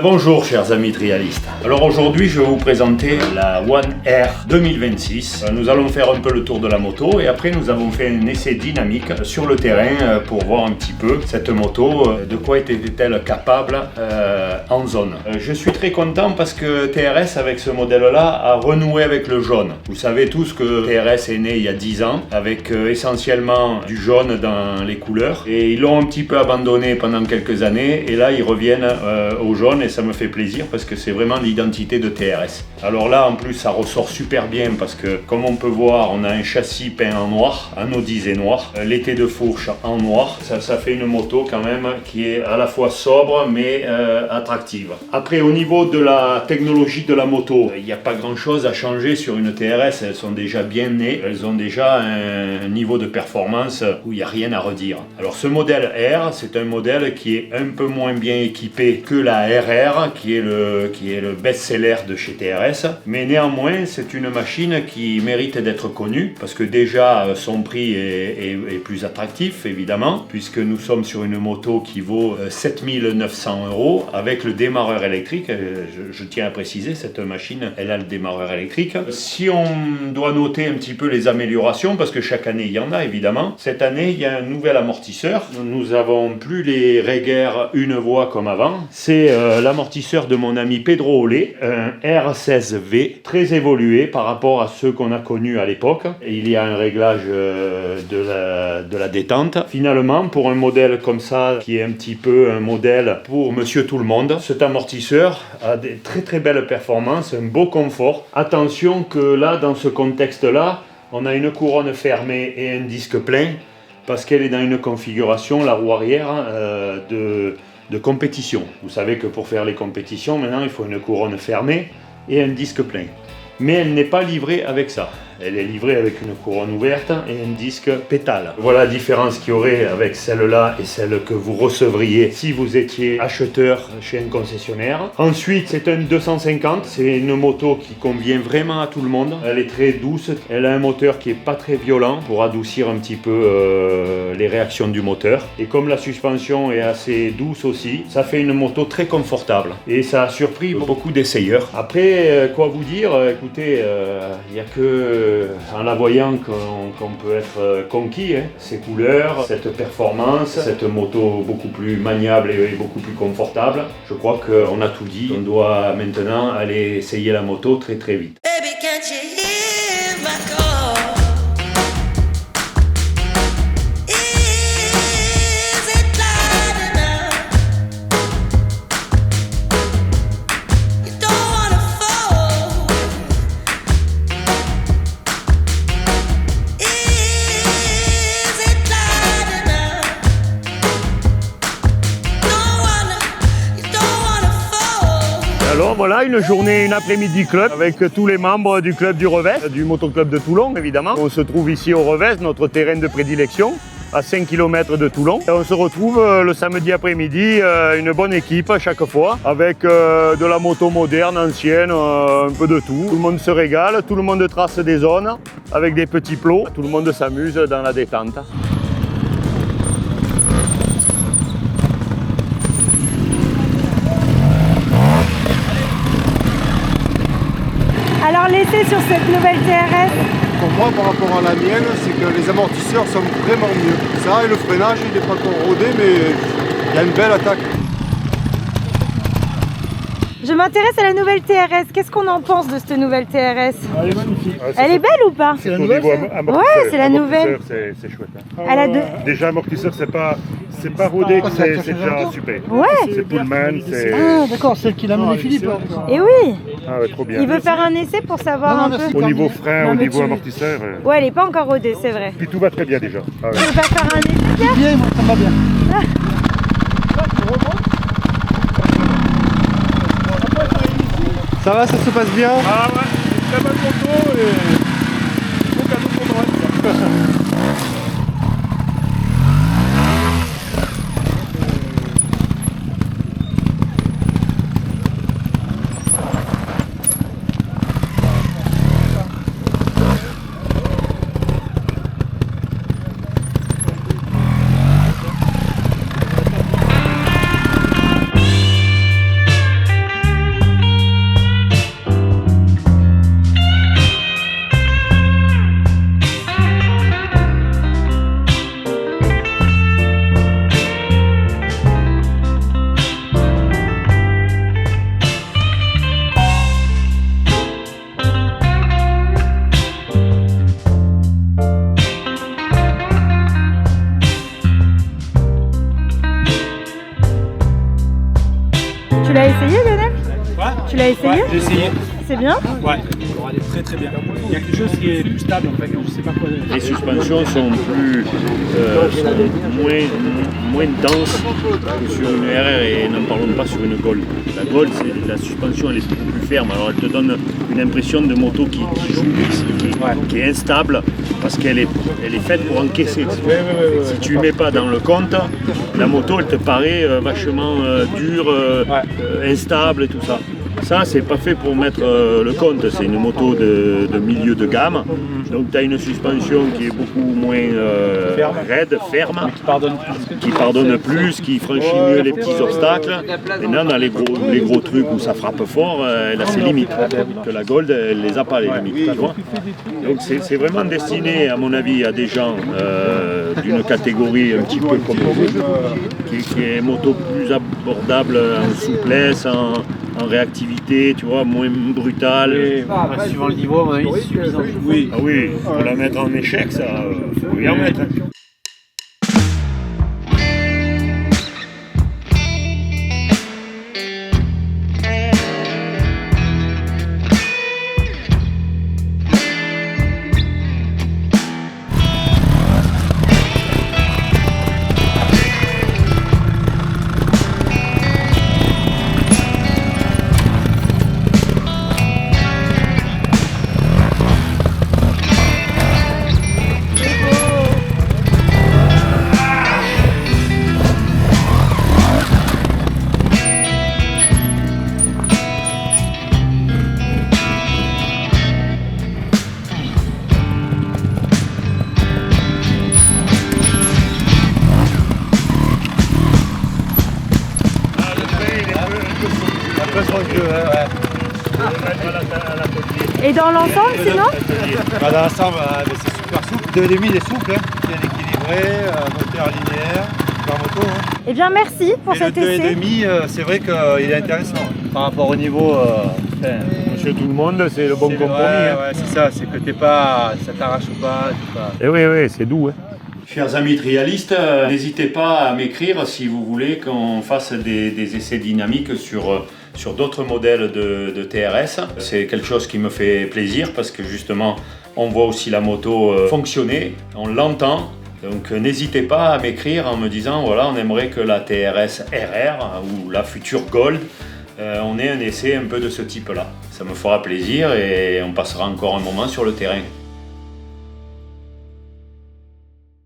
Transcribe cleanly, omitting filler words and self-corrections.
Bonjour chers amis trialistes. Alors aujourd'hui je vais vous présenter la One R 2026. Nous allons faire un peu le tour de la moto et après nous avons fait un essai dynamique sur le terrain pour voir un petit peu cette moto, de quoi était-elle capable en zone. Je suis très content parce que TRS avec ce modèle là a renoué avec le jaune. Vous savez tous que TRS est né il y a 10 ans avec essentiellement du jaune dans les couleurs et ils l'ont un petit peu abandonné pendant quelques années et là ils reviennent au jaune et ça me fait plaisir parce que c'est vraiment l'identité de TRS. Alors là en plus ça ressort super bien parce que comme on peut voir on a un châssis peint en noir, anodisé noir, l'été de fourche en noir, ça fait une moto quand même qui est à la fois sobre mais attractive. Après au niveau de la technologie de la moto, il n'y a pas grand chose à changer sur une TRS, elles sont déjà bien nées, elles ont déjà un niveau de performance où il n'y a rien à redire. Alors ce modèle R, c'est un modèle qui est un peu moins bien équipé que la RR qui est le best-seller de chez TRS, mais néanmoins c'est une machine qui mérite d'être connue parce que déjà son prix est plus attractif évidemment puisque nous sommes sur une moto qui vaut 7 900 € avec le démarreur électrique. Je tiens à préciser, cette machine elle a le démarreur électrique. Si on doit noter un petit peu les améliorations, parce que chaque année il y en a évidemment, cette année il y a un nouvel amortisseur. Nous n'avons plus les Reger une voie comme avant, c'est l'amortisseur de mon ami Pedro Olé, un R16V très évolué par rapport à ceux qu'on a connus à l'époque. Il y a un réglage de la détente. Finalement, pour un modèle comme ça, qui est un petit peu un modèle pour Monsieur Tout-le-Monde, cet amortisseur a des très très belles performances, un beau confort. Attention que là, dans ce contexte-là, on a une couronne fermée et un disque plein, parce qu'elle est dans une configuration, la roue arrière, de compétition. Vous savez que pour faire les compétitions, maintenant, il faut une couronne fermée et un disque plein. Mais elle n'est pas livrée avec ça. Elle est livrée avec une couronne ouverte et un disque pétale. Voilà la différence qu'il y aurait avec celle-là et celle que vous recevriez si vous étiez acheteur chez un concessionnaire. Ensuite, c'est un 250. C'est une moto qui convient vraiment à tout le monde. Elle est très douce. Elle a un moteur qui est pas très violent pour adoucir un petit peu les réactions du moteur. Et comme la suspension est assez douce aussi, ça fait une moto très confortable. Et ça a surpris beaucoup d'essayeurs. Après, quoi vous dire? Écoutez, il n'y a que en la voyant qu'on peut être conquis, hein. Ces couleurs, cette performance, cette moto beaucoup plus maniable et beaucoup plus confortable. Je crois qu'on a tout dit. On doit maintenant aller essayer la moto très très vite. Baby, can't you hear my call? Alors voilà, une journée, une après-midi club avec tous les membres du club du Revest, du motoclub de Toulon évidemment. On se trouve ici au Revest, notre terrain de prédilection, à 5 km de Toulon. Et on se retrouve le samedi après-midi, une bonne équipe à chaque fois, avec de la moto moderne, ancienne, un peu de tout. Tout le monde se régale, tout le monde trace des zones avec des petits plots. Tout le monde s'amuse dans la détente. Alors l'essai sur cette nouvelle TRS? Pour moi, par rapport à la mienne, c'est que les amortisseurs sont vraiment mieux. Ça et le freinage, il n'est pas encore rodé, mais il y a une belle attaque. Je m'intéresse à la nouvelle TRS. Qu'est-ce qu'on en pense de cette nouvelle TRS? Elle est magnifique. Elle est belle ou pas? C'est la nouvelle. Ouais, c'est la nouvelle. C'est chouette. Hein. Elle a deux... Déjà, amortisseur, c'est pas rodé, c'est déjà super. Ouais. C'est Pullman, c'est... Ah d'accord, celle qu'il a mené Philippe. Et oui. Ah ouais, trop bien. Il veut faire un essai pour savoir un peu. Au niveau frein, au niveau amortisseur... Ouais, elle est pas encore rodée, c'est vrai. Puis tout va très bien déjà. Ah ouais. Tu veux pas faire un essai, Pierre? Bien, moi, ça va bien. Ça va, ça se passe bien? Ah ouais, très bonne moto et beau cadeau pour Noël. l'as essayé, Lionel? Ouais. Tu l'as essayé? J'ai essayé. C'est bien? Ouais. Elle est très très bien. Il y a quelque chose qui est plus stable en fait, je sais pas quoi. Les suspensions sont moins denses que sur une RR et n'en parlons pas sur une Gold. La Gold, la suspension elle est beaucoup plus ferme, alors elle te donne une impression de moto qui joue, qui est instable parce qu'elle est faite pour encaisser. Si tu ne mets pas dans le compte, la moto elle te paraît vachement dure, instable et tout ça. Ça, c'est pas fait pour mettre le compte, c'est une moto de milieu de gamme. Donc tu as une suspension qui est beaucoup moins raide, ferme, qui pardonne plus, qui franchit mieux les petits obstacles. Et là, dans les gros trucs où ça frappe fort, elle a ses limites. Que la Gold, elle les a pas les limites. Tu vois. Donc c'est vraiment destiné, à mon avis, à des gens d'une catégorie un petit peu comme vous, qui est moto plus abordable en souplesse, en réactivité, tu vois, moins brutale. Suivant le niveau, à mon avis, c'est suffisant. Oui. Ah oui, pour la mettre en échec, ça, faut y en mettre. Et dans l'ensemble, sinon? Dans l'ensemble, c'est super souple. 2,5 il est souple, bien équilibré, moteur linéaire, super moto. Eh bien, merci pour cet essai. Le 2,5, c'est vrai qu'il est intéressant par rapport au niveau. Monsieur tout le monde, c'est le bon compromis. Ouais, c'est ça, c'est que ça t'arrache pas. Et oui, c'est doux. Chers amis trialistes, n'hésitez pas à m'écrire si vous voulez qu'on fasse des essais dynamiques sur d'autres modèles de TRS. C'est quelque chose qui me fait plaisir parce que justement, on voit aussi la moto fonctionner, on l'entend. Donc n'hésitez pas à m'écrire en me disant voilà, on aimerait que la TRS RR ou la future Gold, on ait un essai un peu de ce type-là. Ça me fera plaisir et on passera encore un moment sur le terrain.